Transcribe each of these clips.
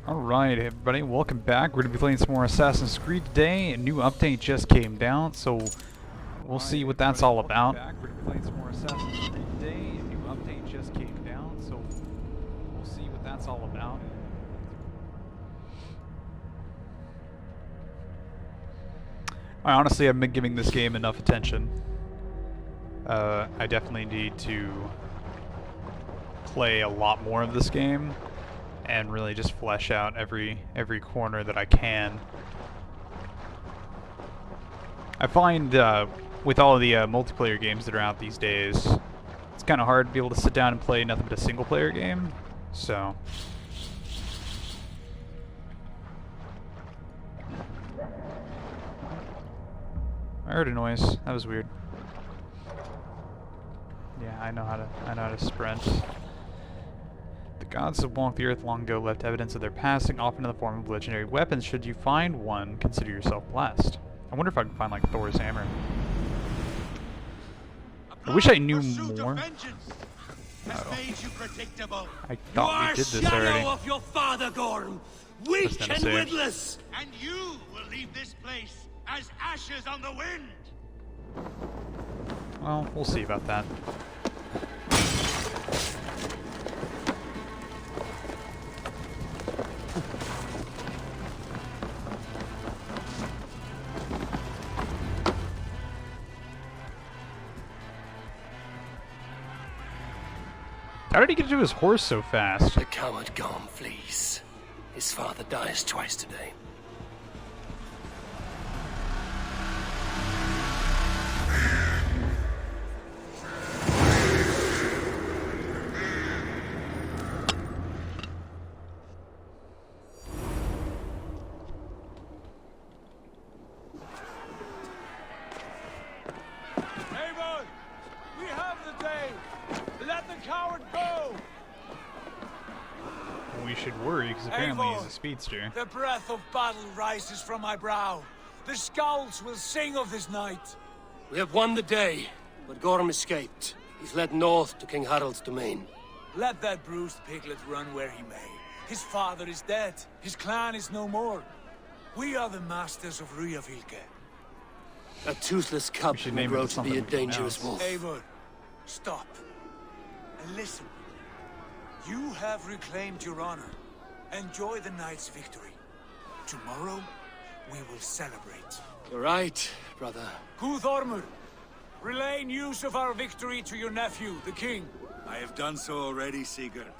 Alright everybody, welcome back. We're going to be playing some more Assassin's Creed today. A new update just came down, so we'll see what that's all about. We're going to be playing some more Assassin's Creed today. A new update just came down, so we'll see what that's all about. I honestly haven't been giving this game enough attention. I definitely need to play a lot more of this game and really just flesh out every corner that I can. I find with all of the multiplayer games that are out these days, it's kind of hard to be able to sit down and play nothing but a single player game. So I heard a noise. That was weird. Yeah, I know how to sprint. The gods that walked the earth long ago left evidence of their passing, often in the form of legendary weapons. Should you find one, consider yourself blessed. I wonder if I can find, like, Thor's hammer. I wish I knew more. I thought we did this already. Of your father, Gorm, weak and witless. And you will leave this place as ashes on the wind. Well, we'll see about that. How did he get to his horse so fast? The coward Gorm flees. His father dies twice today. Speedster. The breath of battle rises from my brow. The scouts will sing of this night. We have won the day, but Gorm escaped. He's led north to King Harald's domain. Let that bruised piglet run where he may. His father is dead. His clan is no more. We are the masters of Ryjavík. A toothless cub will grow to be a dangerous wolf. Eivor, stop. And listen. You have reclaimed your honor. Enjoy the night's victory. Tomorrow, we will celebrate. You're right, brother. Guthormur, relay news of our victory to your nephew, the king. I have done so already, Sigurd.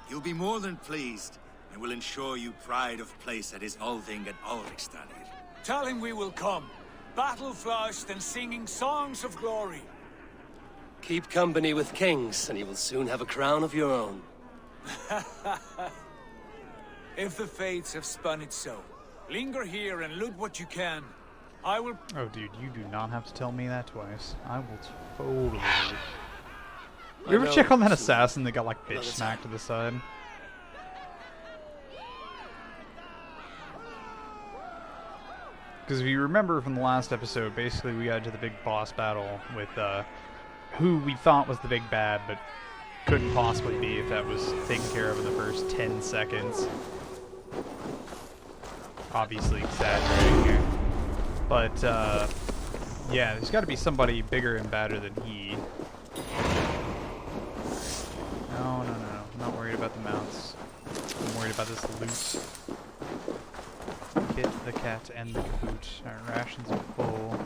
He'll be more than pleased, and will ensure you pride of place at his Althing and Ulrichstadir. Tell him we will come, battle-flushed and singing songs of glory. Keep company with kings, and you will soon have a crown of your own. If the fates have spun it so, linger here and loot what you can. I will... Oh, dude, you do not have to tell me that twice. I will totally... You ever check on that assassin that got, like, bitch smacked to the side? Because if you remember from the last episode, basically we got into the big boss battle with, who we thought was the big bad, but couldn't possibly be if that was taken care of in the first 10 seconds. Obviously exaggerating here. But, yeah, there's gotta be somebody bigger and badder than he. No. I'm not worried about the mounts. I'm worried about this loot. Kit, the cat, and the caboot. Our rations are full.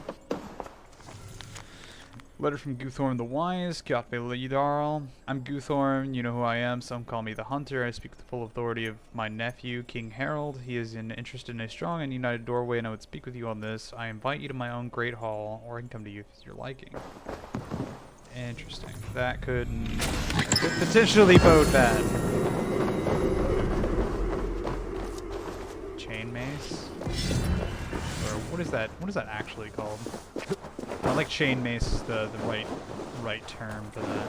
Letter from Guthorm the Wise, Kjotve. I'm Guthorm, you know who I am, some call me the Hunter. I speak with the full authority of my nephew, King Harald. He is interested in a strong and united doorway, and I would speak with you on this. I invite you to my own great hall, or I can come to you if it's your liking. Interesting. That could potentially bode bad. Chain mace? Or what is that? What is that actually called? I like chain mace is the right term for that.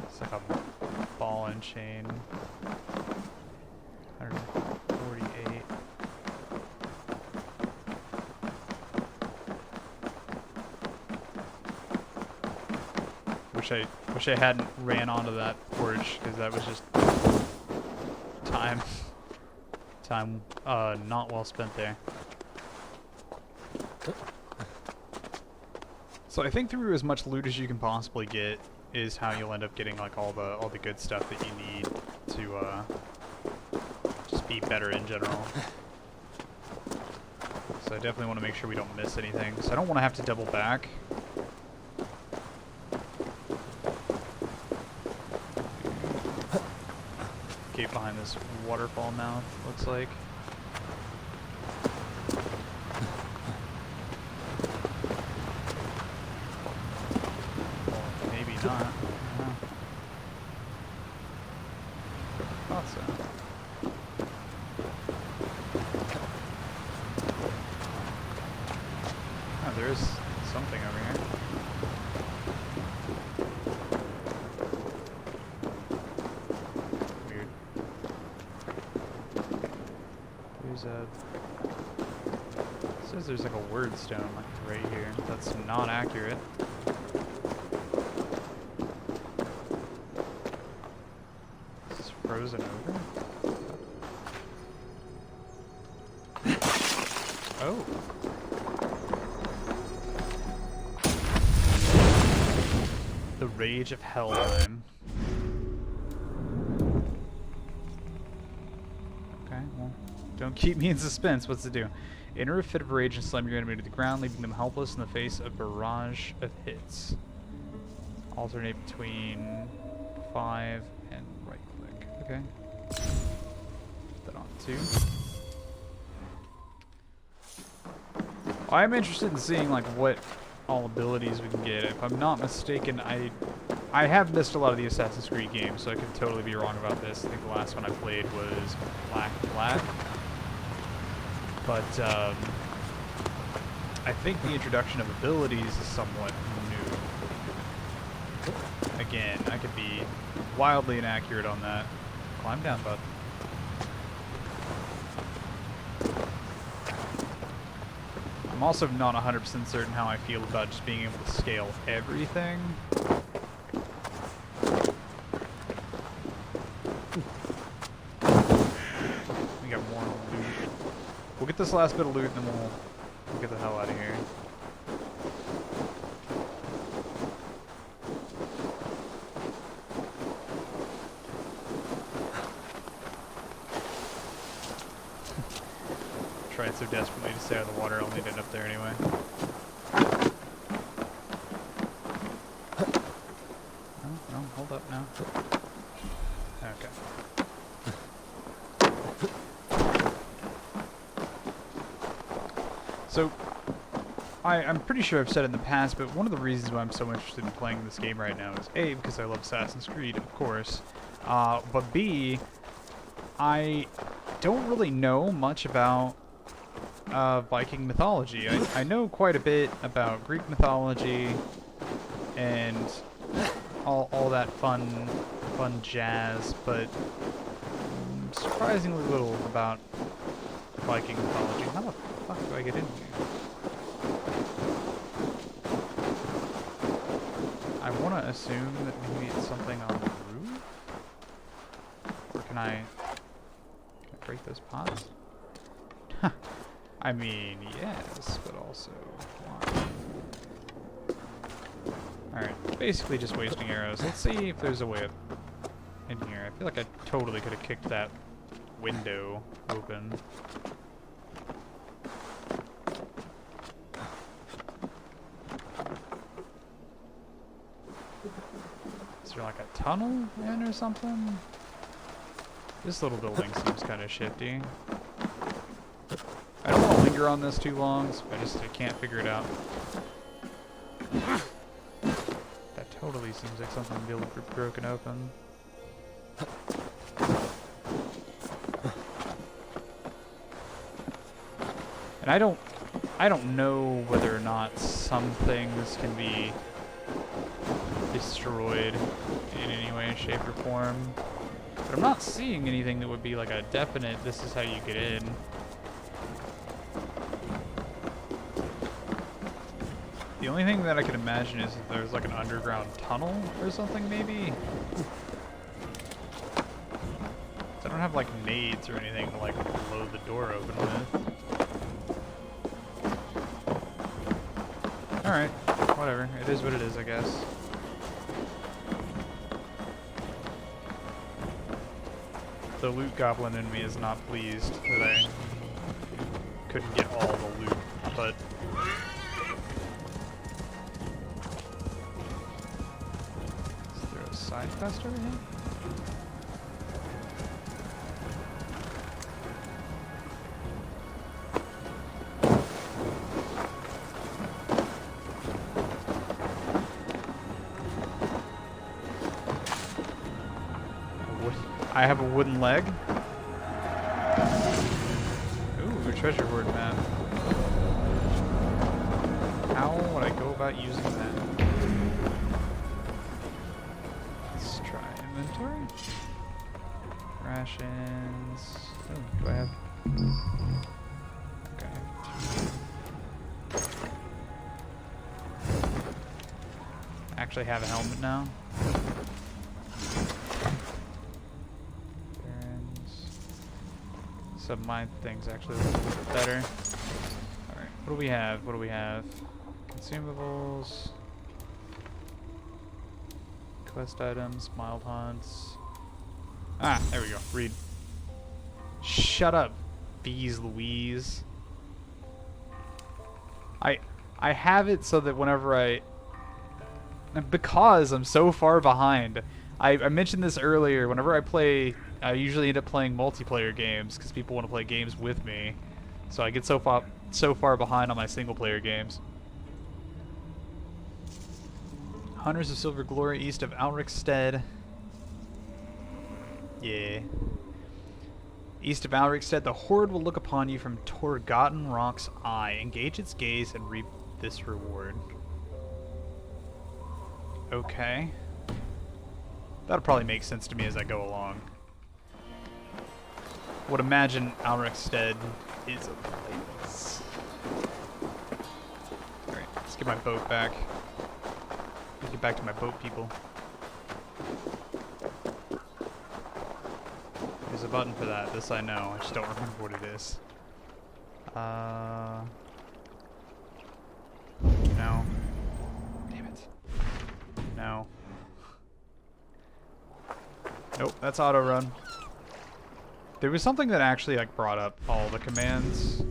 It's like a ball and chain. 148. Wish I hadn't ran onto that porch because that was just time. Time not well spent there. So I think through as much loot as you can possibly get is how you'll end up getting like all the good stuff that you need to just be better in general. So I definitely want to make sure we don't miss anything. So I don't want to have to double back. Gate behind this waterfall mouth, looks like. Well, maybe not. I don't know. Thought so. Oh, there is something over here. Weird. There's a... It says there's like a word stone like right here. That's not accurate. Is this frozen over? Oh. The Rage of Helheim. Okay, well, don't keep me in suspense. What's it do? Enter a fit of rage and slam your enemy to the ground, leaving them helpless in the face of a barrage of hits. Alternate between 5 and right click. Okay. Put that on 2. I'm interested in seeing like what all abilities we can get. If I'm not mistaken, I have missed a lot of the Assassin's Creed games, so I could totally be wrong about this. I think the last one I played was Black Flag. But I think the introduction of abilities is somewhat new. Again, I could be wildly inaccurate on that. Climb down, bud. I'm also not 100% certain how I feel about just being able to scale everything. We got more loot. We'll get this last bit of loot and then we'll get the hell out of here. Tried so desperately to stay out of the water, I'll need it up there anyway. No, hold up now. Okay. So, I'm pretty sure I've said in the past, but one of the reasons why I'm so interested in playing this game right now is A, because I love Assassin's Creed, of course, but B, I don't really know much about Viking mythology. I know quite a bit about Greek mythology and all that fun jazz, but surprisingly little about Viking mythology. How the fuck do I get in here? I want to assume that maybe it's something on the roof? Or can I break those pots? I mean, yes, but also why? Alright, basically just wasting arrows. Let's see if there's a way up in here. I feel like I totally could have kicked that window open. Is there like a tunnel in or something? This little building seems kind of shifty. I don't want to linger on this too long, so I can't figure it out. That totally seems like something to be able to be broken open. And I don't know whether or not some things can be destroyed in any way, shape, or form. But I'm not seeing anything that would be like a definite, this is how you get in. The only thing that I can imagine is if there's like an underground tunnel or something, maybe? I don't don't have like nades or anything to like blow the door open with. Alright, whatever. It is what it is, I guess. The loot goblin in me is not pleased that I couldn't get all the loot, but... Is there a side quest over here? I have a wooden leg. Ooh, a treasure hoard map. How would I go about using that? Let's try inventory. Rations. Oh, do I have... Okay. Actually have a helmet now. So my thing's actually a little bit better. Alright, what do we have? What do we have? Consumables. Quest items, mild hunts. Ah, there we go. Read. Shut up, Bees Louise. I have it so that whenever because I'm so far behind. I mentioned this earlier, whenever I play, I usually end up playing multiplayer games because people want to play games with me. So I get so far behind on my single player games. Hunters of Silver Glory east of Alricstead. Yeah. East of Alricstead, the Horde will look upon you from Torgotten Rock's eye. Engage its gaze and reap this reward. Okay. That'll probably make sense to me as I go along. Would imagine Alricstead is a place. Alright, let's get my boat back. Let's get back to my boat, people. There's a button for that. This I know. I just don't remember what it is. No. Damn it. No. Nope, that's auto run. There was something that actually like brought up all the commands.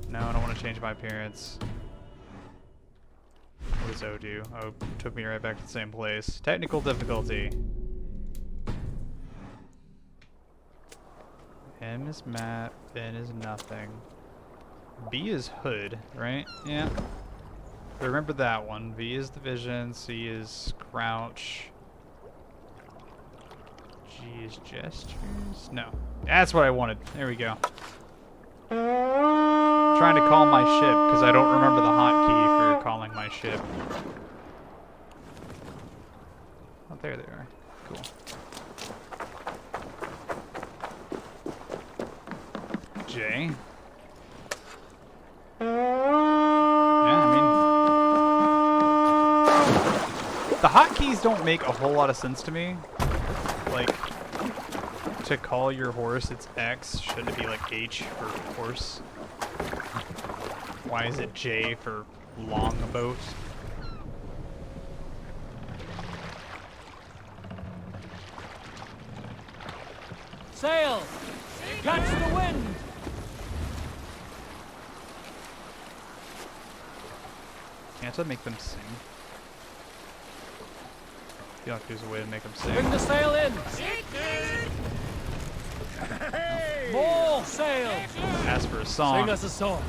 No, I don't want to change my appearance. What does O do? O took me right back to the same place. Technical difficulty. M is map, N is nothing. B is hood, right? Yeah. I remember that one. V is the vision, C is crouch. G is gestures? No. That's what I wanted. There we go. Trying to call my ship, because I don't remember the hotkey for calling my ship. Oh, there they are. Cool. J. Yeah, I mean... The hotkeys don't make a whole lot of sense to me. Like, to call your horse, it's X. Shouldn't it be like H for horse? Why is it J for longboat? Sail! Catch the wind! Can't I make them sing? I feel like there's a way to make them sing. Bring the sail in! More sail! Ask for a song. Sing us a song.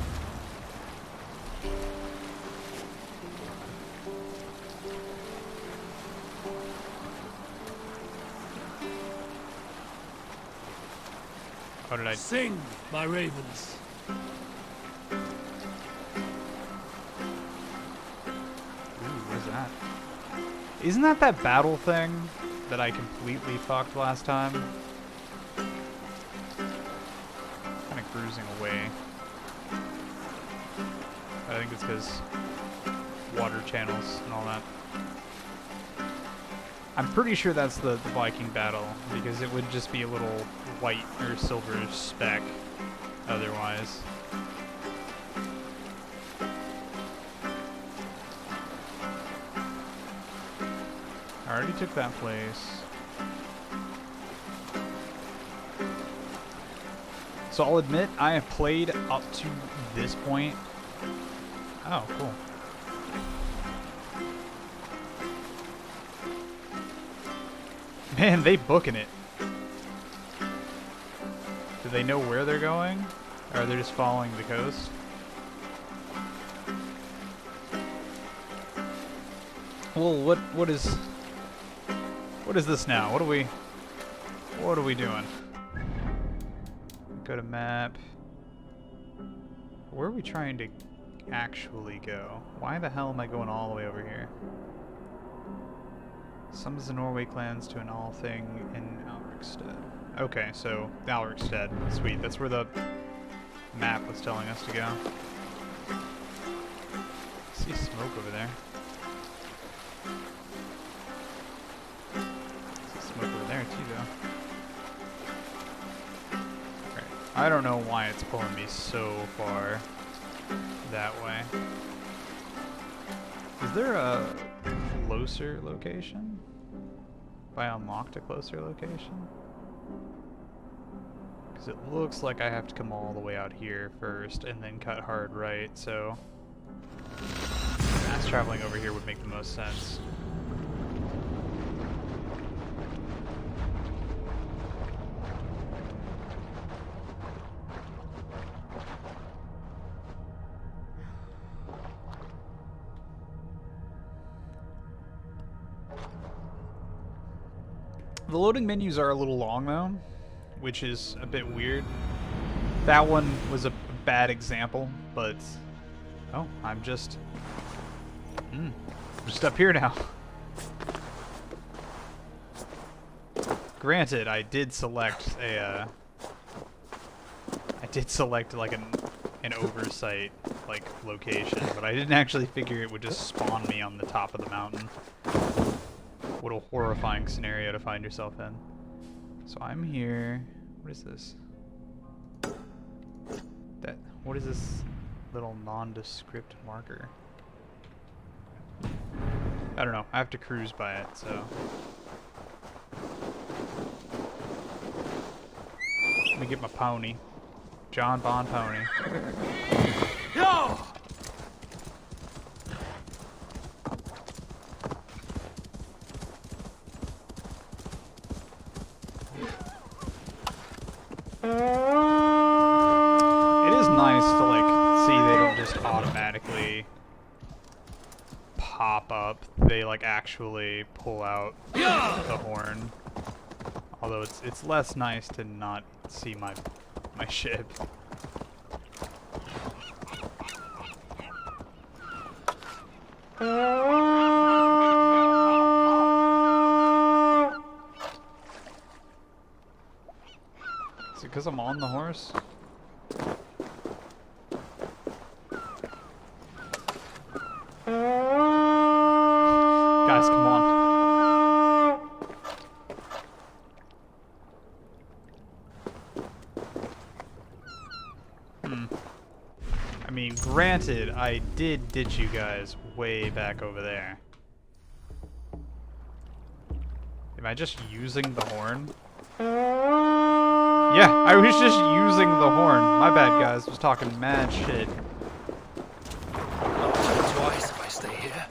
How did I... Sing, my ravens. Ooh, what is that? Isn't that battle thing that I completely fucked last time? Kind of cruising away. I think it's because water channels and all that. I'm pretty sure that's the Viking battle, because it would just be a little white or silver speck otherwise. I already took that place. So I'll admit, I have played up to this point. Oh, cool. Man, they booking it. Do they know where they're going? Or are they just following the coast? Well, what is this now? What are we doing? Go to map. Where are we trying to actually go? Why the hell am I going all the way over here? Summons the Norway clans to an all thing in Alrikstead. Okay, so Alrikstead. Sweet, that's where the map was telling us to go. I see smoke over there. I see smoke over there too, though. Right. I don't know why it's pulling me so far that way. Is there a closer location? Have I unlocked a closer location? Because it looks like I have to come all the way out here first and then cut hard right, so fast traveling over here would make the most sense. The loading menus are a little long though, which is a bit weird. That one was a bad example, but oh, I'm just up here now. Granted, I did select like an oversight like location, but I didn't actually figure it would just spawn me on the top of the mountain. What a horrifying scenario to find yourself in. So I'm here. What is this? What is this little nondescript marker? I don't know. I have to cruise by it, so. Let me get my pony. John Bond pony. Yo! Pop up, they like actually pull out the horn. Although it's less nice to not see my ship. Is it because I'm on the horse? Guys, come on. I mean, granted, I did ditch you guys way back over there. Am I just using the horn? Yeah, I was just using the horn. My bad, guys. I was talking mad shit. Twice if I stay here.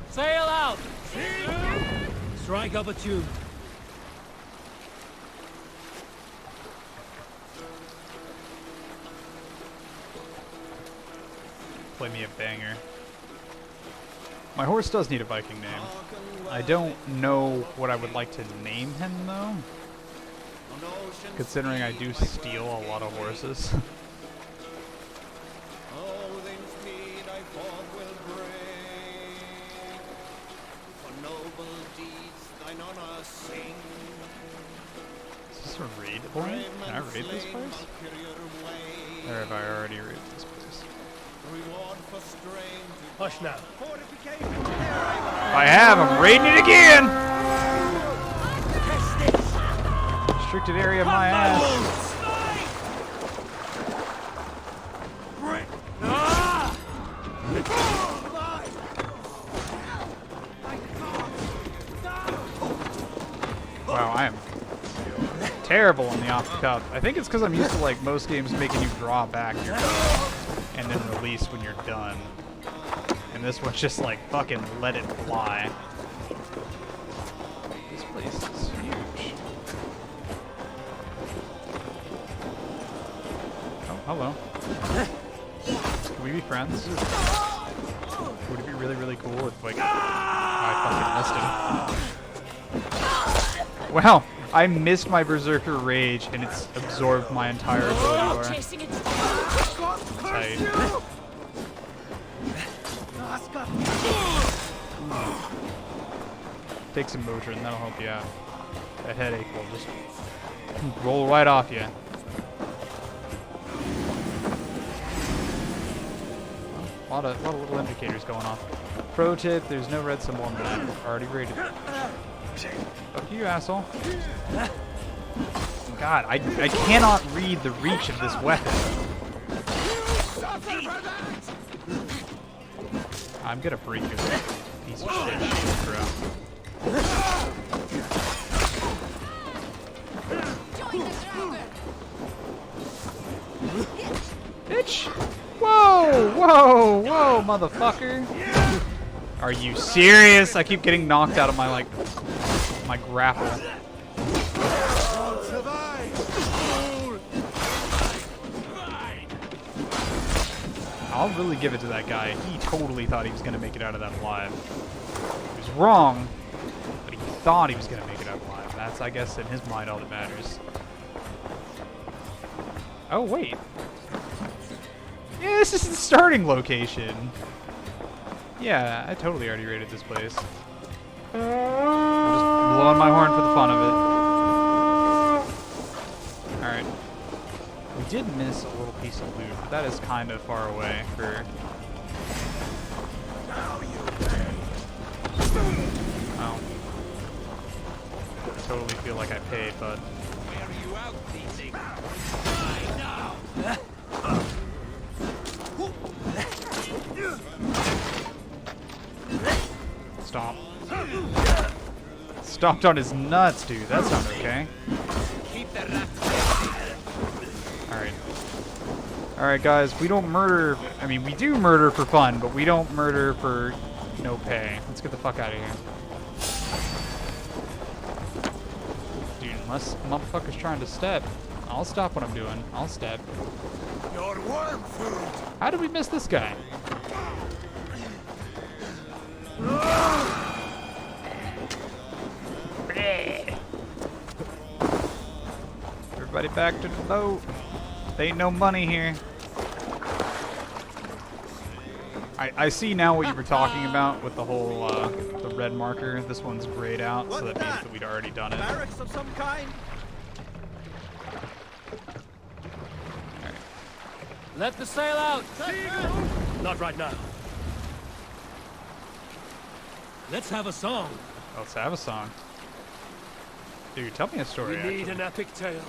Sail out! Strike up a tune. Play me a banger. My horse does need a Viking name. I don't know what I would like to name him, though. Considering I do steal a lot of horses. Is this a raid point? Can I raid this place? Or have I already raided this place? Hush now. I have. I'm raiding it again. Restricted area of my ass. Wow, I am terrible on the off the cuff. I think it's because I'm used to like most games making you draw back your gun and then release when you're done. And this one's just like fucking let it fly. This place is huge. Oh, hello. Can we be friends? Would it be really, really cool if like I fucking missed him? Wow, I missed my Berserker Rage and it's absorbed my entire ability bar. Tight. Take some Motrin, that'll help you out. That headache will just roll right off you. A lot of little indicators going off. Pro tip, there's no red symbol on the map. Already rated. Fuck you, asshole. God, I cannot read the reach of this weapon. I'm gonna break you, piece of shit, bro. Bitch! Whoa! Whoa! Whoa, motherfucker! Are you serious? I keep getting knocked out of my, like, my grapple. I'll really give it to that guy. He totally thought he was going to make it out of that alive. He was wrong, but he thought he was going to make it out alive. That's, I guess, in his mind all that matters. Oh, wait. Yeah, this is the starting location. Yeah, I totally already raided this place. I'm just blowing my horn for the fun of it. Alright. We did miss a little piece of loot, but that is kind of far away for... Oh. I totally feel like I paid, but... Where are you out, thieving? Stomp. Stomped on his nuts, dude. That's not okay. Alright. Alright, guys. We don't murder... I mean, we do murder for fun, but we don't murder for no pay. Let's get the fuck out of here. Dude, unless motherfucker's trying to step, I'll stop what I'm doing. I'll step. Your worm food. How did we miss this guy? Everybody back to the boat. There ain't no money here. I see now what you were talking about with the whole the red marker. This one's grayed out, so that means that we'd already done it. Barracks of some kind? Let the sail out! Not right now. Let's have a song. Let's have a song. Dude, tell me a story. We need an epic tale.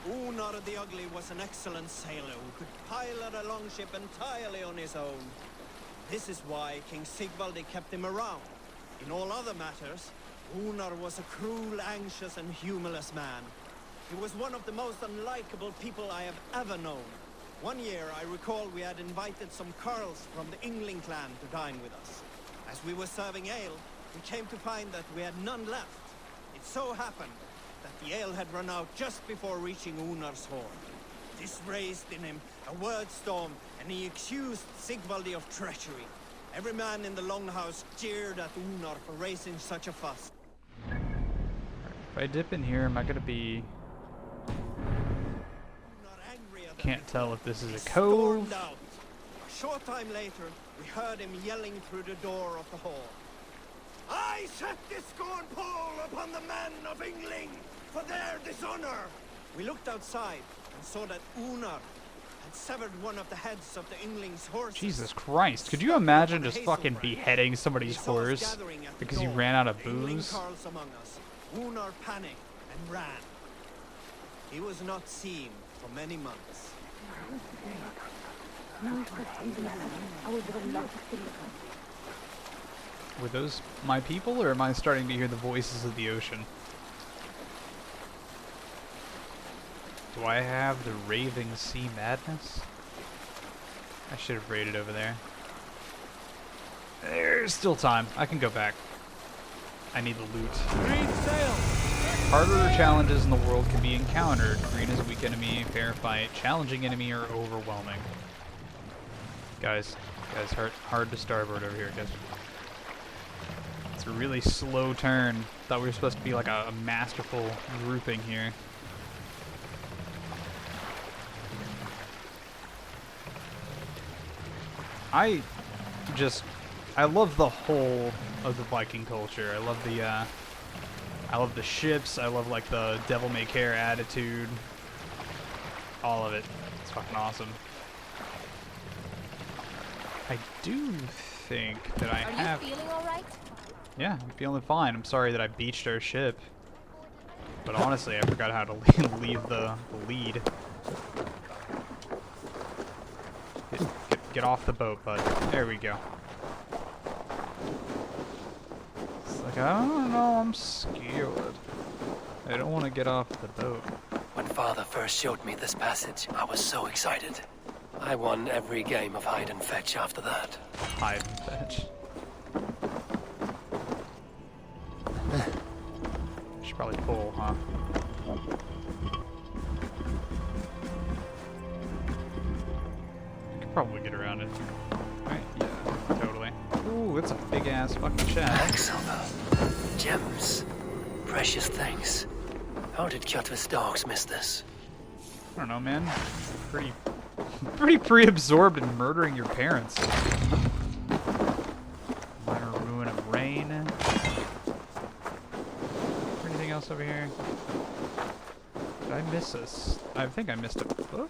Unar the Ugly was an excellent sailor who could pilot a longship entirely on his own. This is why King Sigvaldi kept him around. In all other matters, Unar was a cruel, anxious, and humorless man. He was one of the most unlikable people I have ever known. One year, I recall we had invited some Carls from the Yngling clan to dine with us. As we were serving ale, we came to find that we had none left. It so happened that the ale had run out just before reaching Unar's hall. This raised in him a word storm, and he accused Sigvaldi of treachery. Every man in the Longhouse jeered at Unar for raising such a fuss. If I dip in here, am I gonna be... Can't tell if this is a cove. A short time later, we heard him yelling through the door of the hall. I set this scorn pole upon the men of Yngling for their dishonor. We looked outside and saw that Unar had severed one of the heads of the Ingling's horses. Jesus Christ. Could you imagine just fucking beheading somebody's horse because he ran out of booze? Carls among us. Gunnar panicked and ran. He was not seen for many months. Were those my people, or am I starting to hear the voices of the ocean? Do I have the raving sea madness? I should have raided over there. There's still time. I can go back. I need the loot. Green sail! Harder challenges in the world can be encountered. Green is a weak enemy, fair fight, challenging enemy, or overwhelming. Guys, hard to starboard over here, guys. It's a really slow turn. Thought we were supposed to be like a masterful grouping here. I love the whole of the Viking culture. I love the ships. I love like the devil may care attitude. All of it. It's fucking awesome. I do think that I have. Are you feeling all right? Yeah, I'm feeling fine. I'm sorry that I beached our ship, but honestly, I forgot how to leave the lead. Get off the boat, bud. There we go. It's like, I don't know, I'm scared. I don't want to get off the boat. When Father first showed me this passage, I was so excited. I won every game of hide and fetch after that. Hide and fetch. Should probably pull, huh? Probably get around it. Right? Yeah, totally. Ooh, it's a big ass fucking chest. Silver, gems, precious things. How did Kjotve's dogs miss this? I don't know, man. Pretty pre-absorbed in murdering your parents. Minor ruin of rain. Anything else over here? Did I miss this? I think I missed a book.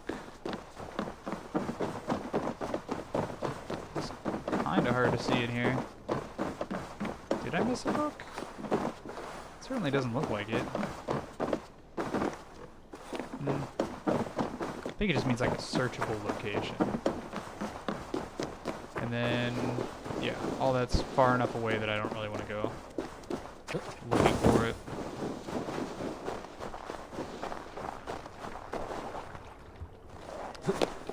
Kinda hard to see in here. Did I miss a book? It certainly doesn't look like it. I think it just means like a searchable location. And then, yeah, all that's far enough away that I don't really want to go looking for it.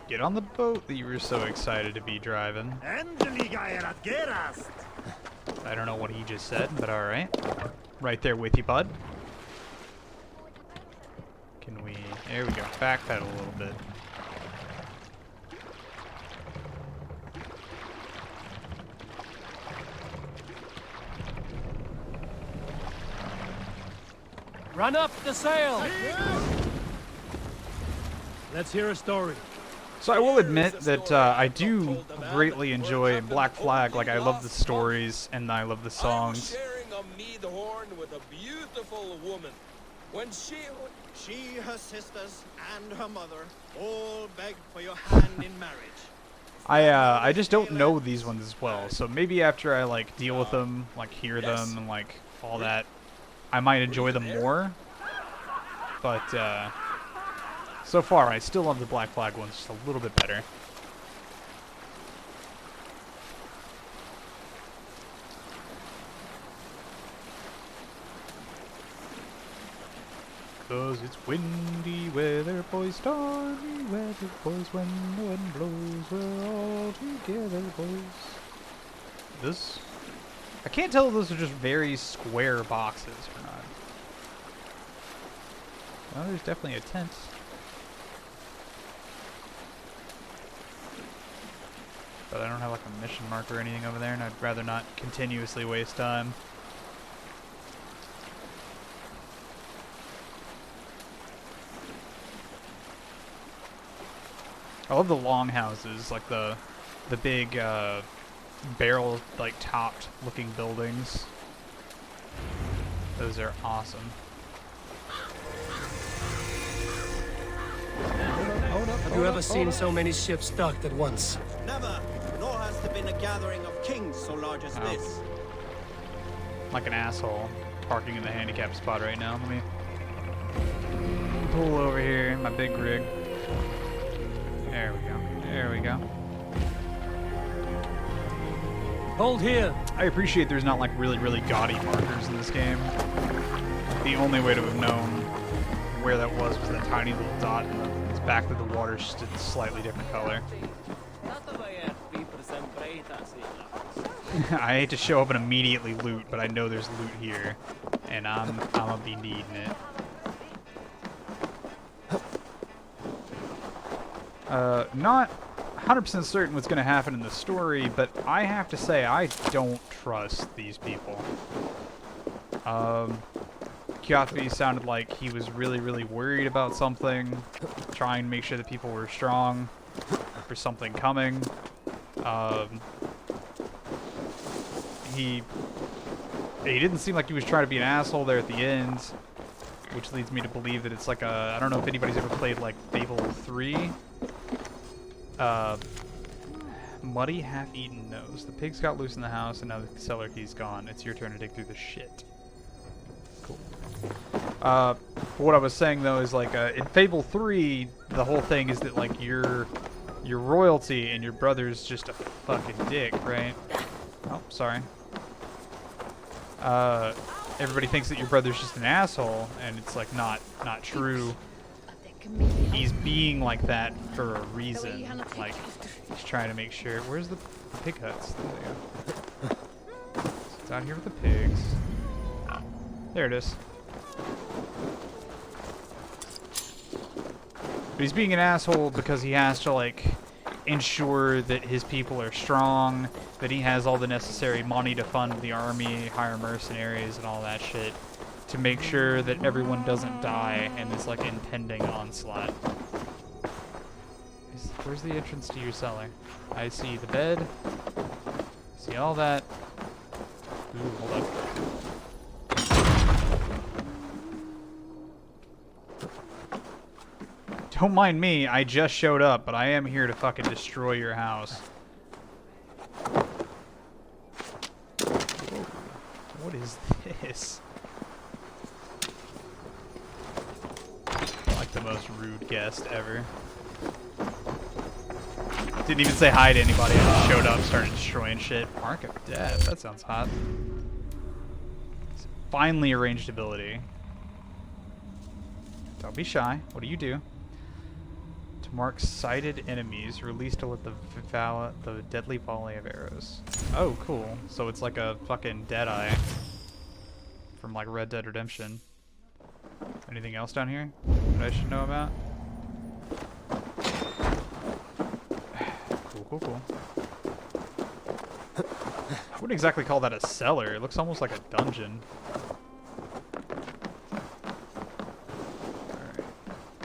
Get on the boat that you were so excited to be driving. I don't know what he just said, but alright. Right there with you, bud. Can we... There we go. Backpedal a little bit. Run up the sail! Let's hear a story. So I will admit that I do greatly enjoy Black Flag. Like, I love the stories and I love the songs. I'm sharing a mead horn with a beautiful woman. When She, her sisters, and her mother all begged for your hand in marriage. I just don't know these ones as well. So maybe after I like deal with them, like hear them and like all that, I might enjoy them more. But so far, I still love the Black Flag ones just a little bit better. Cause it's windy weather, boys, stormy weather, boys, when the wind blows, we're all together, boys. This... I can't tell if those are just very square boxes or not. Well, there's definitely a tent. But I don't have like a mission marker or anything over there, and I'd rather not continuously waste time. I love the longhouses, like the big barrel like topped looking buildings. Those are awesome. Hold Have you ever seen so many ships docked at once? Never, nor has there been a gathering of kings so large as this. Like an asshole parking in the handicap spot right now. Let me pull over here in my big rig. There we go. There we go. Hold here. I appreciate there's not like really gaudy markers in this game. The only way to have known where that was that tiny little dot in the back of the water, just a slightly different color. I hate to show up and immediately loot, but I know there's loot here, and I'm gonna be needing it. Not 100% certain what's gonna happen in the story, but I have to say I don't trust these people. Kjotve sounded like he was really worried about something, trying to make sure that people were strong for something coming. He didn't seem like he was trying to be an asshole there at the end, which leads me to believe that it's like a, I don't know if anybody's ever played like Fable 3. Muddy half-eaten nose. The pigs got loose in the house and now the cellar key's gone. It's your turn to dig through the shit. Cool. What I was saying though is like in Fable 3, the whole thing is that like your royalty and your brother's just a fucking dick, right? Oh, sorry. Everybody thinks that your brother's just an asshole, and it's like not true. He's being like that for a reason. Like he's trying to make sure. Where's the pig huts? There they go. So it's out here with the pigs. There it is. But he's being an asshole because he has to like ensure that his people are strong, that he has all the necessary money to fund the army, hire mercenaries and all that shit, to make sure that everyone doesn't die in this like impending onslaught. Where's the entrance to your cellar? I see the bed. See all that. Ooh, hold up. Don't mind me, I just showed up, but I am here to fucking destroy your house. Whoa. What is this? Like the most rude guest ever. Didn't even say hi to anybody, I just showed up, started destroying shit. Mark of Death, that sounds hot. Finally arranged ability. Don't be shy, what do you do? Mark sighted enemies, released to let the deadly volley of arrows. Oh, cool. So it's like a fucking Deadeye from like Red Dead Redemption. Anything else down here that I should know about? Cool. I wouldn't exactly call that a cellar. It looks almost like a dungeon.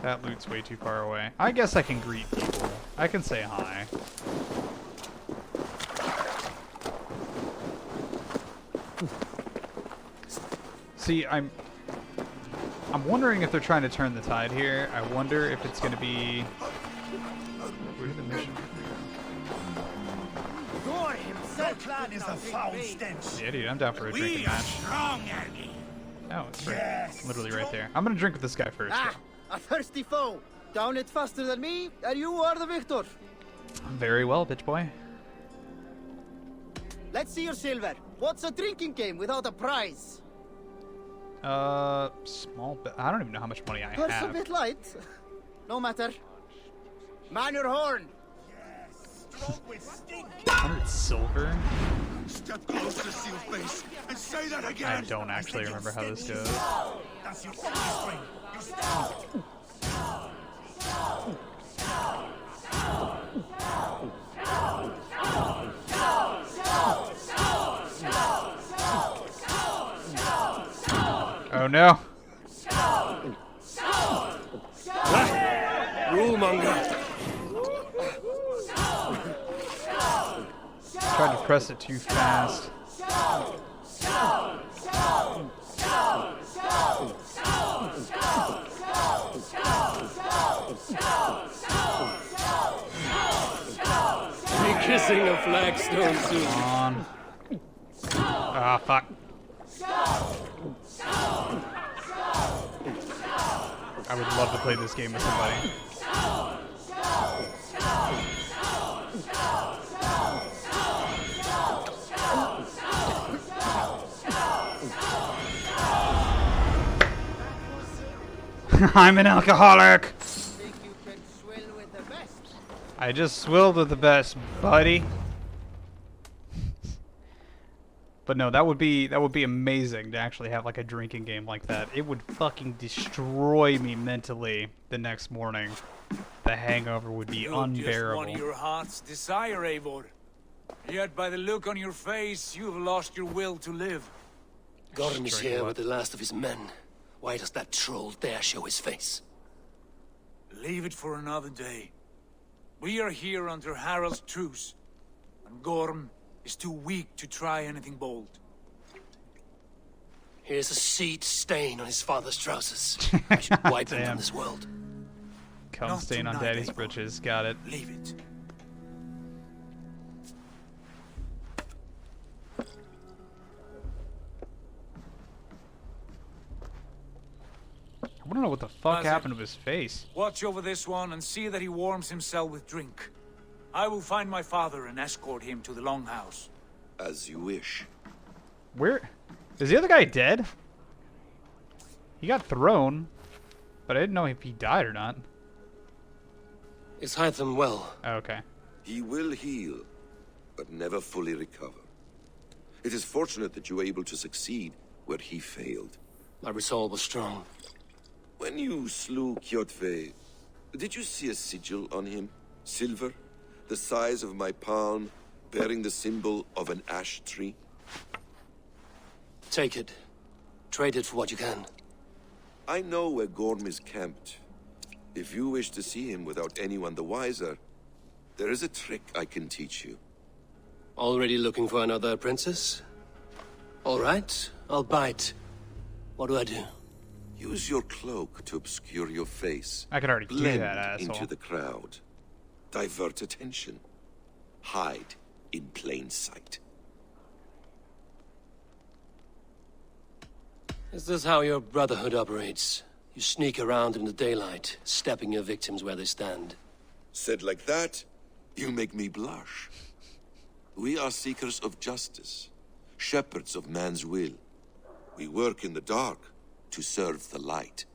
That loot's way too far away. I guess I can greet people. I can say hi. See, I'm wondering if they're trying to turn the tide here. I wonder if it's going to be... Where's the mission? Yeah, dude, I'm down for a drinking match. Oh, it's right. Literally right there. I'm going to drink with this guy first. A thirsty foe. Down it faster than me, and you are the victor. Very well, bitch boy. Let's see your silver. What's a drinking game without a prize? Small bit. I don't even know how much money I That's have. a bit light. No matter. Man your horn. 100 silver? Step close to Seal Face and say that again. I don't actually remember how this goes. That's your string. You stop. Oh no. Rule-monger. Tried to press it too fast. missing a flagstone soon. Come on. Ah, fuck. I would love to play this game with somebody. I'm an alcoholic. Think you can swill with the best? I just swilled with the best, buddy. But no, that would be amazing to actually have like a drinking game like that. It would fucking destroy me mentally the next morning. The hangover would be You're just unbearable. one of your heart's desire, Eivor. Yet by the look on your face, you've lost your will to live. Gorm is Straight here what? with the last of his men. Why does that troll dare show his face? Leave it for another day. We are here under Harald's truce, and Gorm is too weak to try anything bold. Here's a seed stain on his father's trousers. I should wipe him Damn. from this world. Cum Not stain on tonight, daddy's Eivor. britches. Got it. Leave it. I want to know what the fuck That's it. happened to his face. Watch over this one and see that he warms himself with drink. I will find my father and escort him to the Longhouse. As you wish. Where is the other guy dead? He got thrown, but I didn't know if he died or not. Is Hytham well? Oh, okay. He will heal, but never fully recover. It is fortunate that you were able to succeed where he failed. My resolve was strong. When you slew Kjotve, did you see a sigil on him? Silver, the size of my palm, bearing the symbol of an ash tree? Take it. Trade it for what you can. I know where Gorm is camped. If you wish to see him without anyone the wiser, there is a trick I can teach you. Already looking for another princess? All right, I'll bite. What do I do? Use your cloak to obscure your face. I could already do Blend that, asshole. into the crowd. Divert attention. Hide in plain sight. Is this how your brotherhood operates? You sneak around in the daylight, stepping your victims where they stand. Said like that, you make me blush. We are seekers of justice, shepherds of man's will. We work in the dark to serve the light.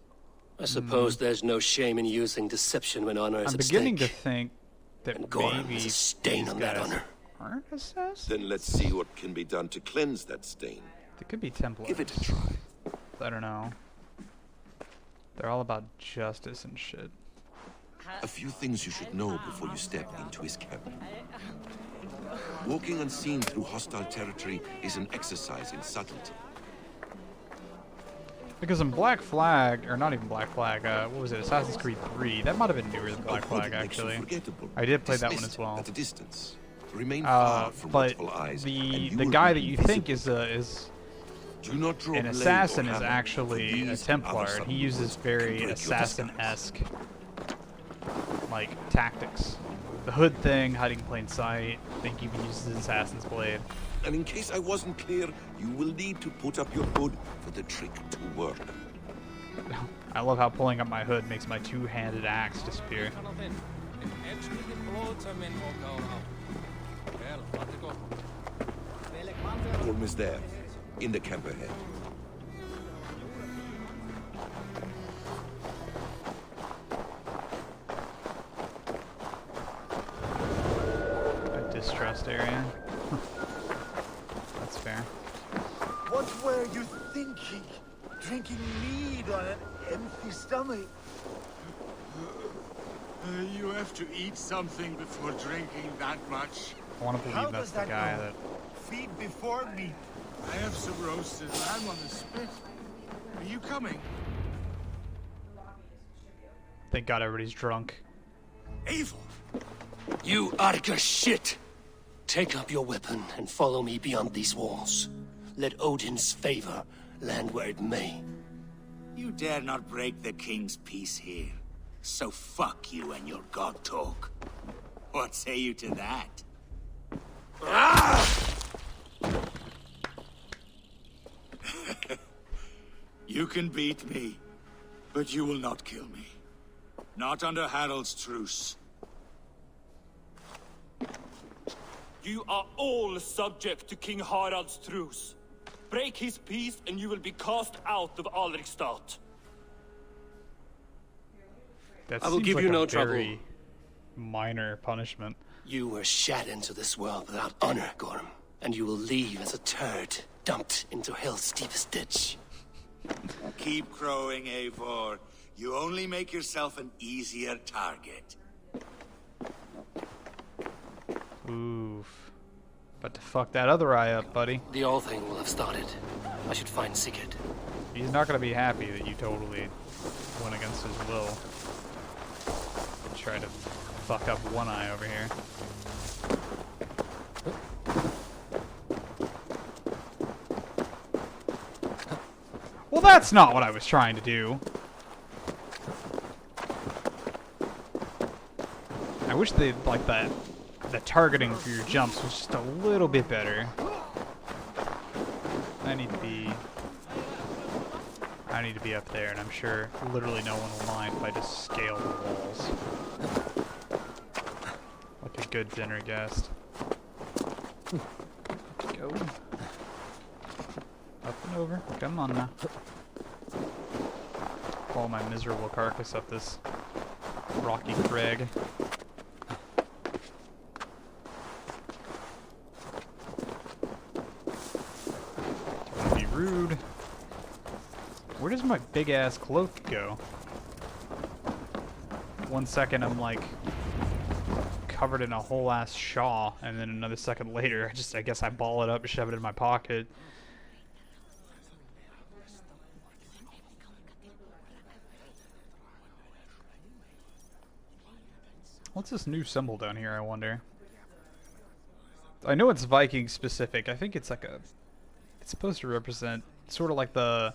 I suppose there's no shame in using deception when honor is I'm at beginning to stake. think that And Gorm maybe has a stain these on that guys honor. aren't assassins. Then let's see what can be done to cleanse that stain. They could be Templars. Give it a try. I don't know. They're all about justice and shit. A few things you should know before you step into his camp. Walking unseen through hostile territory is an exercise in subtlety. Because in Black Flag, or not even Black Flag, what was it, Assassin's Creed 3, that might have been newer than Black Avoid Flag, what makes you actually. forgettable. I did play that one Dismissed as well. At a distance. Remain far from But watchful eyes, and the you the will guy be that you think invisible. is Do not draw an blade or assassin is hammer, actually for a these Templar, other and he subtle uses moves can very break your disguise. assassin-esque, like, tactics. The hood thing, hiding in plain sight, I think he even uses his assassin's blade. And in case I wasn't clear, you will need to put up your hood for the trick to work. I love how pulling up my hood makes my two-handed axe disappear. Gorm is there, in the camp ahead. A distrust area. That's fair. What were you thinking? Drinking mead on an empty stomach? You have to eat something before drinking that much. I want to How believe that's does the that guy go? that... Feed before meat. I have some roasted lamb on the spit. Are you coming? Thank God everybody's drunk. Eivor! You Arga shit! Take up your weapon and follow me beyond these walls. Let Odin's favor land where it may. You dare not break the king's peace here. So fuck you and your god talk. What say you to that? You can beat me, but you will not kill me. Not under Harold's truce. You are all subject to King Harald's truce. Break his peace and you will be cast out of Alrikstad. That I will seems give like you a no very trouble. minor punishment. You were shat into this world without honor, Gorm. And you will leave as a turd, dumped into hell's deepest ditch. Keep crowing, Eivor. You only make yourself an easier target. Oof. About to fuck that other eye up, buddy. The All Thing will have started. I should find Sigurd. He's not gonna be happy that you totally went against his will. And try to fuck up one eye over here. Well, that's not what I was trying to do. I wish they like that. The targeting for your jumps was just a little bit better. I need to be up there, and I'm sure literally no one will mind if I just scale the walls. Like a good dinner guest. Go. Up and over. Come on now. Follow my miserable carcass up this rocky crag. Don't be rude. Where does my big ass cloak go? 1 second I'm like covered in a whole ass shawl, and then another second later I guess I ball it up and shove it in my pocket. What's this new symbol down here, I wonder? I know it's Viking specific. I think it's like it's supposed to represent sort of like the,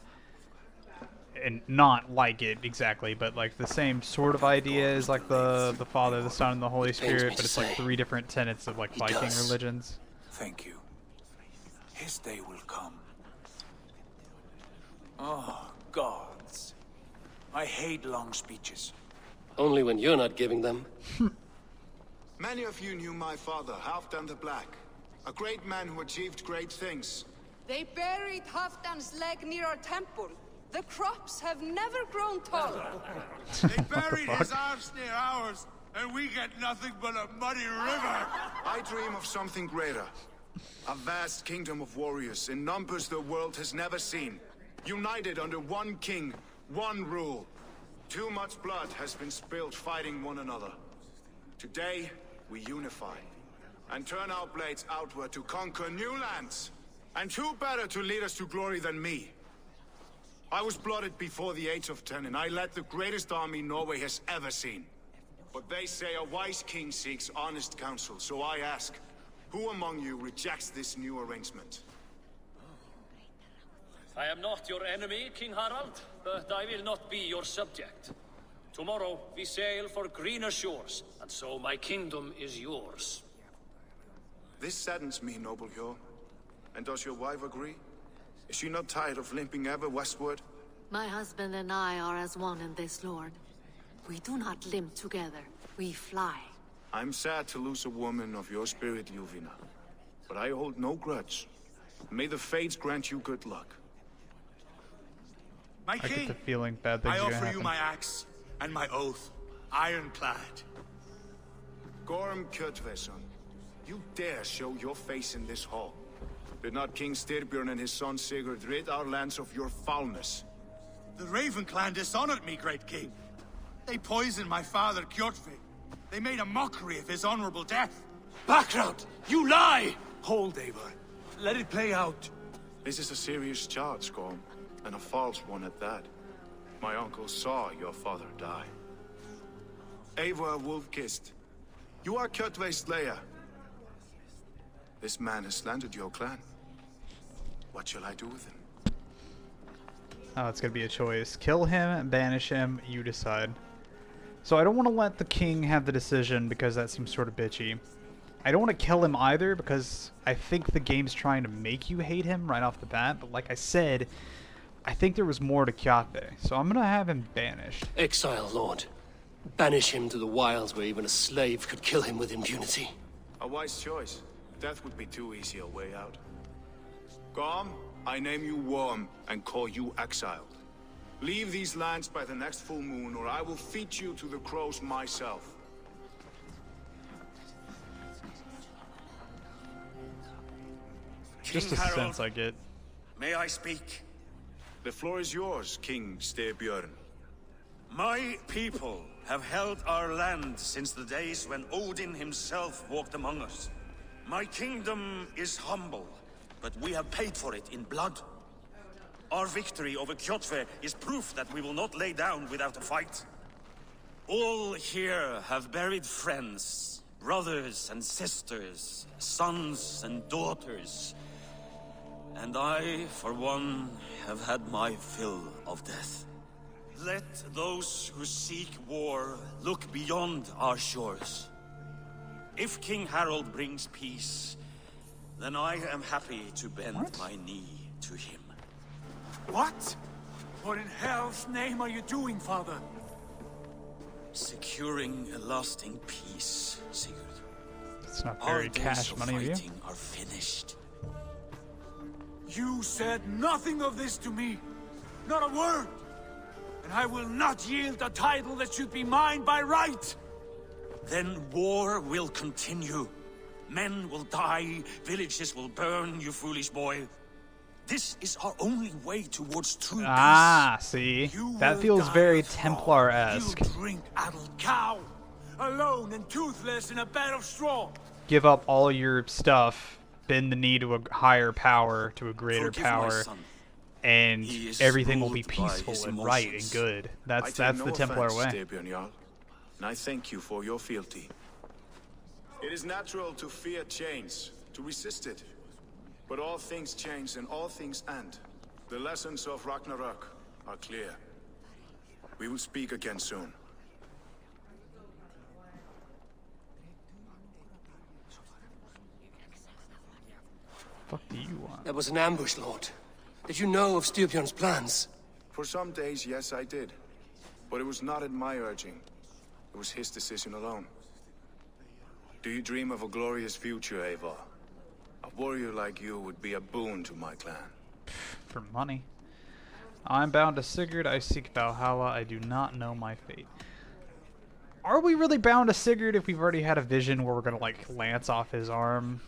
and not like it exactly, but like the same sort of idea as like the Father, the Son, and the Holy Spirit, but it's like 3 different tenets of like Viking religions. Thank you. His day will come. Oh, gods. I hate long speeches. Only when you're not giving them. Many of you knew my father, Halfdan the Black. A great man who achieved great things. They buried Halfdan's leg near our temple. The crops have never grown taller. They buried his arse near ours, and we get nothing but a muddy river. I dream of something greater. A vast kingdom of warriors in numbers the world has never seen. United under one king, one rule. Too much blood has been spilled fighting one another. Today, we unify and turn our blades outward to conquer new lands. And who better to lead us to glory than me? I was blooded before the age of 10, and I led the greatest army Norway has ever seen. But they say a wise king seeks honest counsel, so I ask, who among you rejects this new arrangement? I am not your enemy, King Harald, but I will not be your subject. Tomorrow we sail for greener shores, and so my kingdom is yours. This saddens me, noble Hjor. And does your wife agree? Is she not tired of limping ever westward? My husband and I are as one in this, Lord. We do not limp together. We fly. I'm sad to lose a woman of your spirit, Yuvina. But I hold no grudge. May the fates grant you good luck. My I get king, the feeling bad things I are gonna offer you happen. my axe and my oath, ironclad. Gorm Kjotve, son. You dare show your face in this hall. Did not King Styrbjörn and his son Sigurd rid our lands of your foulness? The Raven clan dishonored me, great king. They poisoned my father, Kjotve. They made a mockery of his honorable death. Background! You lie! Hold, Eivor. Let it play out. This is a serious charge, Gorm, and a false one at that. My uncle saw your father die. Eivor Wolf-Kissed, you are Kjotve's slayer. This man has slandered your clan. What shall I do with him? Oh, it's gonna be a choice. Kill him, banish him, you decide. So I don't want to let the king have the decision because that seems sort of bitchy. I don't want to kill him either because I think the game's trying to make you hate him right off the bat. But like I said, I think there was more to Kjotve, so I'm gonna have him banished. Exile, Lord. Banish him to the wilds where even a slave could kill him with impunity. A wise choice. Death would be too easy a way out. Gorm, I name you Worm and call you exiled. Leave these lands by the next full moon, or I will feed you to the crows myself. Just a King Harold, sense I get. May I speak? The floor is yours, King Styrbjörn. My people have held our land since the days when Odin himself walked among us. My kingdom is humble, but we have paid for it in blood. Our victory over Kjotve is proof that we will not lay down without a fight. All here have buried friends, brothers and sisters, sons and daughters. And I, for one, have had my fill of death. Let those who seek war look beyond our shores. If King Harold brings peace, then I am happy to bend my knee to him. What? What in hell's name are you doing, Father? Securing a lasting peace, Sigurd. It's not Our very days cash of money of you. fighting are finished. You said nothing of this to me. Not a word. And I will not yield a title that should be mine by right. Then war will continue. Men will die, villages will burn, you foolish boy. This is our only way towards true Ah, see? That feels very Templar-esque. You drink addled cow, alone and toothless in a bed of straw. Give up all your stuff, bend the knee to a higher power, to a greater Forgive my power, son. and He is everything will be ruled by peaceful his and right and emotions. good. That's I take that's no the Templar offense, way. Styrbjörn Jarl, and I thank you for your fealty. It is natural to fear change, to resist it. But all things change and all things end. The lessons of Ragnarok are clear. We will speak again soon. Fuck do you want? That was an ambush, Lord. Did you know of Styrbjörn's plans? For some days, yes, I did. But it was not at my urging. It was his decision alone. Do you dream of a glorious future, Eivor? A warrior like you would be a boon to my clan. For money. I'm bound to Sigurd, I seek Valhalla, I do not know my fate. Are we really bound to Sigurd if we've already had a vision where we're gonna, like, lance off his arm?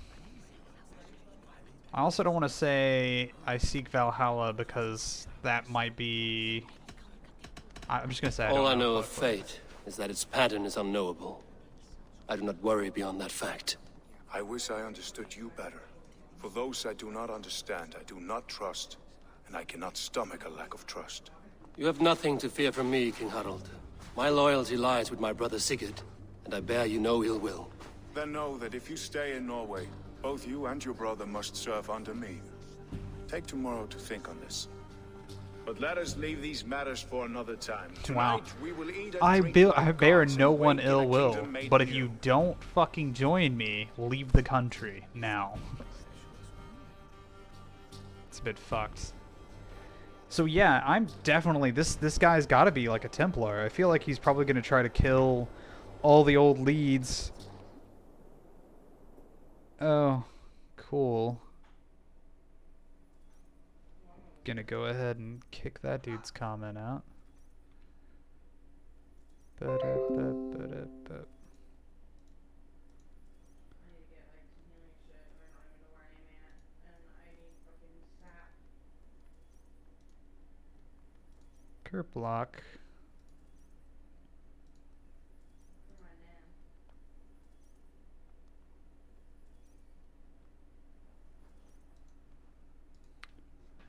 I also don't want to say I seek Valhalla because that might be... I'm just gonna say I All I don't know of fate is that its pattern is unknowable. I do not worry beyond that fact. I wish I understood you better. For those I do not understand, I do not trust, and I cannot stomach a lack of trust. You have nothing to fear from me, King Harold. My loyalty lies with my brother Sigurd, and I bear you no ill will. Then know that if you stay in Norway, both you and your brother must serve under me. Take tomorrow to think on this. But let us leave these matters for another time. Wow. Tonight, we will eat and I drink bear like gods no and one wake in ill a will, kingdom made but if new. you don't fucking join me, leave the country now. It's a bit fucked. So yeah, I'm definitely this guy's got to be like a Templar. I feel like he's probably going to try to kill all the old leads. Oh, cool. Gonna go ahead and kick that dude's comment out. Ba-da-ba-ba-da-ba. Curb block.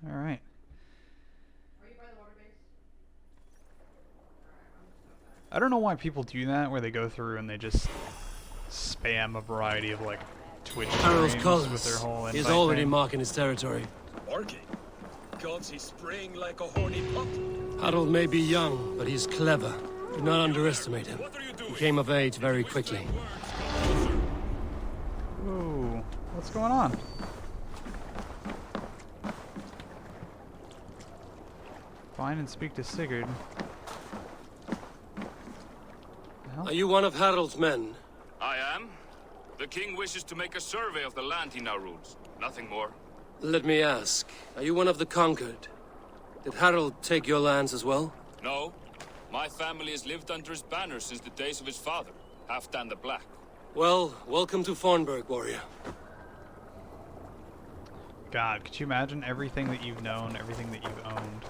All right. I don't know why people do that, where they go through and they just spam a variety of like Twitch Harold's streams with their colors whole is invite already thing. marking his territory. Barking. Gods, he's spraying like a horny pup. Harold may be young, but he's clever. Do not underestimate him. He came of age very quickly. What's going on? Find and speak to Sigurd. The hell? Are you one of Harald's men? I am. The king wishes to make a survey of the land he now rules. Nothing more. Let me ask, are you one of the conquered? Did Harald take your lands as well? No. My family has lived under his banner since the days of his father, Halfdan the Black. Well, welcome to Fornburg, warrior. God, could you imagine everything that you've known, everything that you've owned?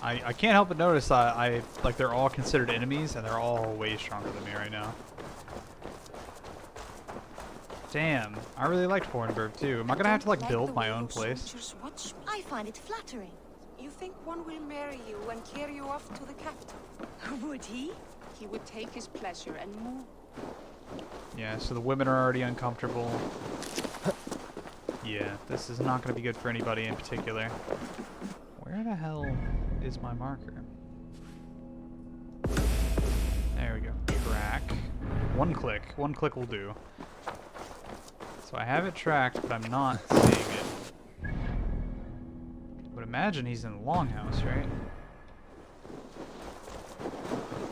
I can't help but notice I like they're all considered enemies and they're all way stronger than me right now. Damn, I really liked Fornburg too. Am I gonna have to like build my own place? I find it flattering. You think one will marry you and carry you off to the capital? Would he? He would take his pleasure and move. Yeah, so the women are already uncomfortable. Yeah, this is not gonna be good for anybody in particular. Where the hell is my marker? There we go. Track. One click will do. So I have it tracked, but I'm not seeing it. But imagine he's in the longhouse, right?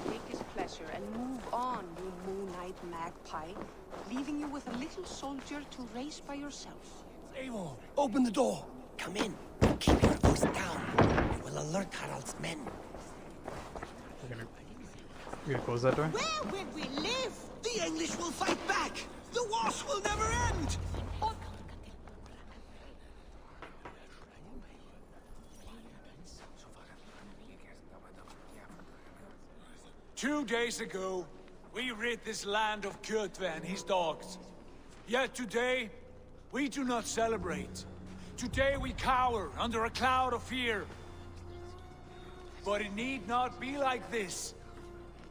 Take his pleasure and move on, you moon-eyed magpie, leaving you with a little soldier to race by yourself. Eivor, open the door. Come in. Keep your voice down. We will alert Harald's men. We're gonna close that door? Where will we live? The English will fight back. The wars will never end. 2 days ago, we rid this land of Kjotve and his dogs. Yet today, we do not celebrate. Today we cower under a cloud of fear. But it need not be like this.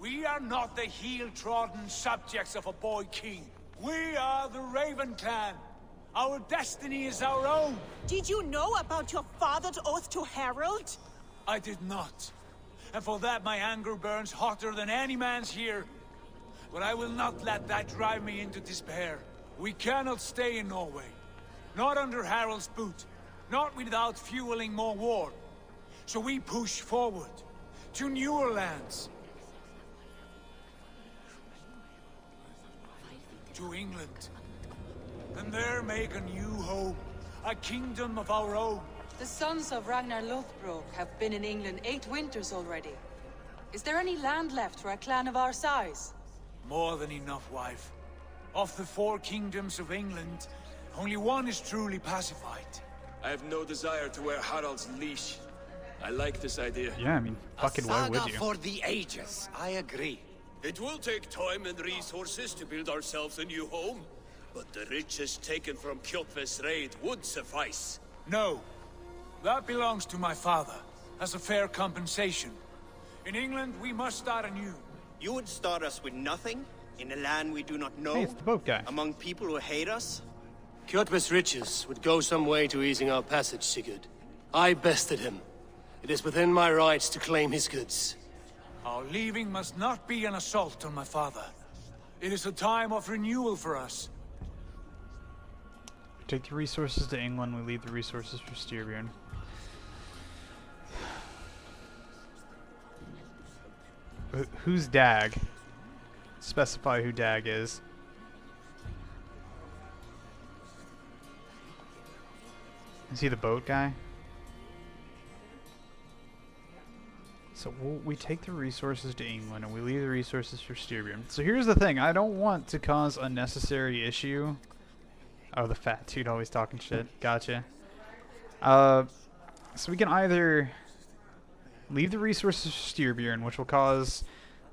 We are not the heel-trodden subjects of a boy king. We are the Raven clan. Our destiny is our own. Did you know about your father's oath to Harald? I did not. And for that my anger burns hotter than any man's here. But I will not let that drive me into despair. We cannot stay in Norway. Not under Harald's boot. Not without fueling more war. So we push forward. To newer lands. To England. And there make a new home. A kingdom of our own. The sons of Ragnar Lothbrok have been in England 8 winters already. Is there any land left for a clan of our size? More than enough, wife. Of the 4 kingdoms of England, only one is truly pacified. I have no desire to wear Harald's leash. I like this idea. Yeah, I mean, fucking why would you? For the ages, I agree. It will take time and resources to build ourselves a new home, but the riches taken from Kjotve's raid would suffice. No. That belongs to my father, as a fair compensation. In England, we must start anew. You would start us with nothing? In a land we do not know? Hey, it's the boat guy. Among people who hate us? Kjotve's riches would go some way to easing our passage, Sigurd. I bested him. It is within my rights to claim his goods. Our leaving must not be an assault on my father. It is a time of renewal for us. We take the resources to England, we leave the resources for Styrbjörn. Who's Dag? Specify who Dag is. Is he the boat guy? So we take the resources to England and we leave the resources for Styrbjörn. So here's the thing, I don't want to cause unnecessary issue. Oh, the fat dude always talking shit. Gotcha. So we can either leave the resources for Styrbjörn, which will cause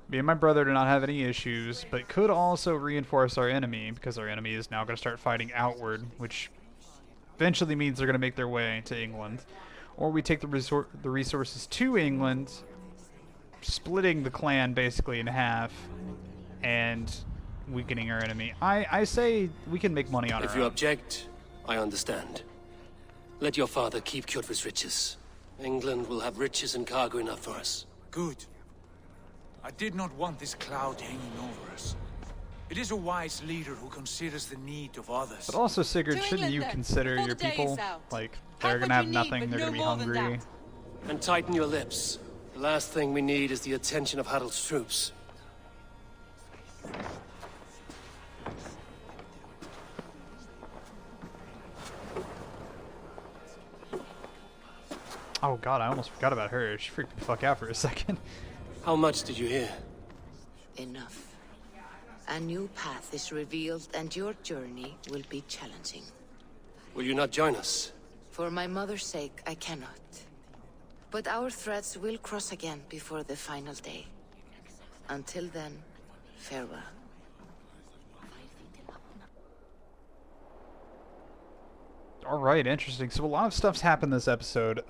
me and my brother to not have any issues, but could also reinforce our enemy, because our enemy is now going to start fighting outward, which eventually means they're going to make their way to England. Or we take the resources to England, splitting the clan basically in half, and weakening our enemy. I say we can make money on If you object, I understand. Let your father keep Kjotve's riches. England will have riches and cargo enough for us. Good. I did not want this cloud hanging over us. It is a wise leader who considers the need of others. But also, Sigurd, To shouldn't England, you then, consider before your the day people? is out. Like, Have they're what gonna have you need, nothing, but they're no gonna be more than hungry. that. And tighten your lips. The last thing we need is the attention of Harald's troops. Oh god, I almost forgot about her. She freaked the fuck out for a second. How much did you hear? Enough. A new path is revealed, and your journey will be challenging. Will you not join us? For my mother's sake, I cannot. But our threads will cross again before the final day. Until then, farewell. Alright, interesting. So a lot of stuff's happened this episode.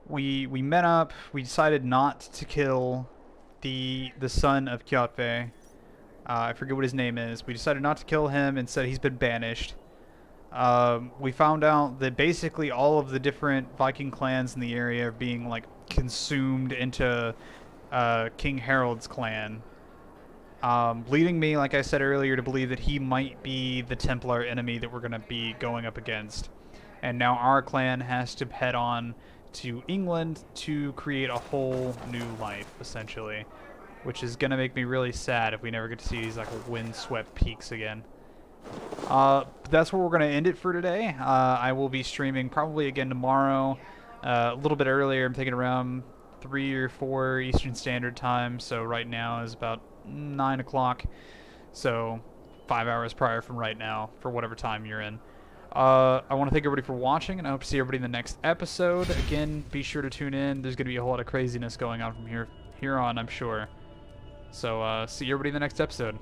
We met up, we decided not to kill the son of Kjotve. I forget what his name is. We decided not to kill him, instead he's been banished. We found out that basically all of the different Viking clans in the area are being like consumed into King Harold's clan. Leading me, like I said earlier, to believe that he might be the Templar enemy that we're going to be going up against. And now our clan has to head on to England to create a whole new life, essentially. Which is going to make me really sad if we never get to see these like windswept peaks again. But that's where we're going to end it for today. I will be streaming probably again tomorrow, a little bit earlier. I'm thinking around 3 or 4 Eastern Standard Time, so right now is about 9 o'clock, so 5 hours prior from right now for whatever time you're in. I want to thank everybody for watching, and I hope to see everybody in the next episode. Again, be sure to tune in. There's going to be a whole lot of craziness going on from here on, I'm sure. So see everybody in the next episode.